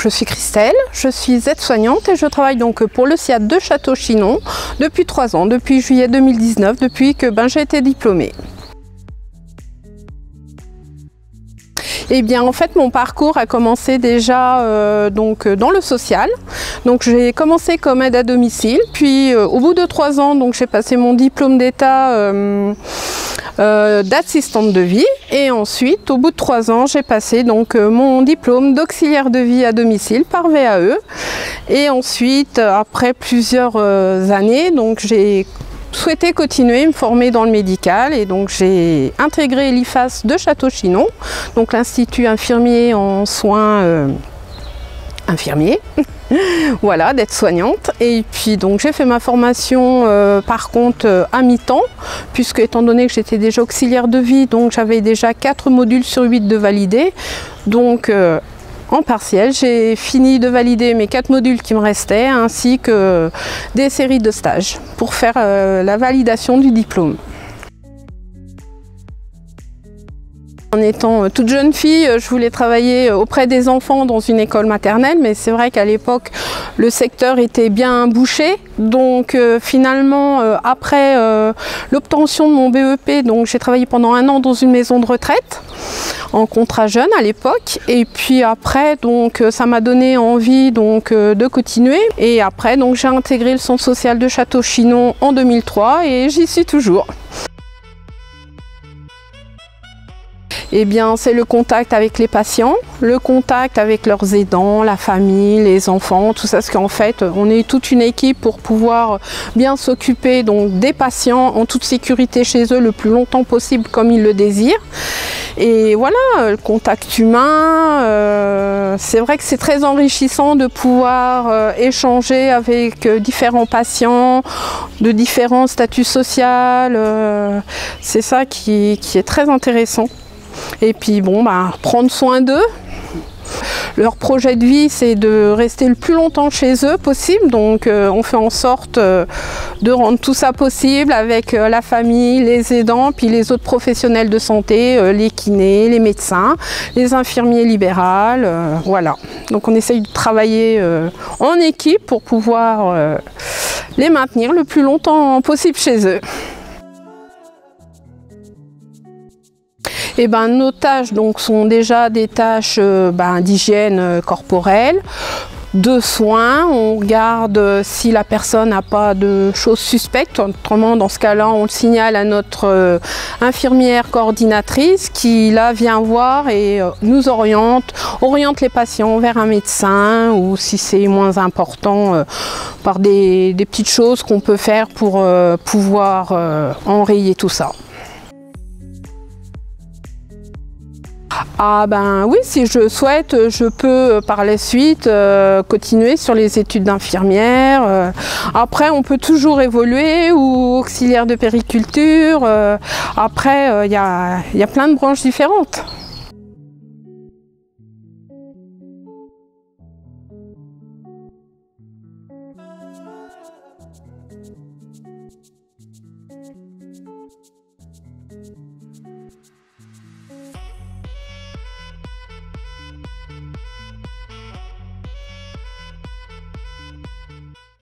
je suis Christelle, je suis aide-soignante et je travaille donc pour le SIAD de Château-Chinon depuis 3 ans, depuis juillet 2019, depuis que j'ai été diplômée. Eh bien, en fait, mon parcours a commencé déjà dans le social. Donc, j'ai commencé comme aide à domicile. Puis, au bout de 3 ans, j'ai passé mon diplôme d'État d'assistante de vie. Et ensuite, au bout de 3 ans, j'ai passé mon diplôme d'auxiliaire de vie à domicile par VAE. Et ensuite, après plusieurs années, j'ai souhaité continuer, me former dans le médical et donc j'ai intégré l'IFAS de Château-Chinon, donc l'Institut infirmier en soins infirmiers, voilà, d'aide-soignante. Et puis donc j'ai fait ma formation par contre à mi-temps, puisque étant donné que j'étais déjà auxiliaire de vie, donc j'avais déjà 4 modules sur 8 de valider, donc en partiel, j'ai fini de valider mes 4 modules qui me restaient, ainsi que des séries de stages pour faire la validation du diplôme. En étant toute jeune fille, je voulais travailler auprès des enfants dans une école maternelle, mais c'est vrai qu'à l'époque, le secteur était bien bouché. Donc finalement, après l'obtention de mon BEP, j'ai travaillé pendant 1 an dans une maison de retraite, en contrat jeune à l'époque. Et puis après, ça m'a donné envie de continuer. Et après, j'ai intégré le centre social de Château-Chinon en 2003 et j'y suis toujours. Eh bien, c'est le contact avec les patients, le contact avec leurs aidants, la famille, les enfants, tout ça, parce qu'en fait, on est toute une équipe pour pouvoir bien s'occuper des patients en toute sécurité chez eux le plus longtemps possible comme ils le désirent. Et voilà, le contact humain, c'est vrai que c'est très enrichissant de pouvoir échanger avec différents patients, de différents statuts sociaux, c'est ça qui est très intéressant. Et puis prendre soin d'eux. Leur projet de vie, c'est de rester le plus longtemps chez eux possible. Donc on fait en sorte de rendre tout ça possible avec la famille, les aidants, puis les autres professionnels de santé, les kinés, les médecins, les infirmiers libérales, voilà. Donc on essaye de travailler en équipe pour pouvoir les maintenir le plus longtemps possible chez eux. Nos tâches sont déjà des tâches d'hygiène corporelle, de soins. On regarde si la personne n'a pas de choses suspectes. Autrement, dans ce cas-là, on le signale à notre infirmière coordinatrice qui là vient voir et nous oriente les patients vers un médecin, ou si c'est moins important, par des petites choses qu'on peut faire pour pouvoir enrayer tout ça. Ah oui, si je souhaite, je peux par la suite continuer sur les études d'infirmière. Après, on peut toujours évoluer, ou auxiliaire de périculture. Après, il y a plein de branches différentes.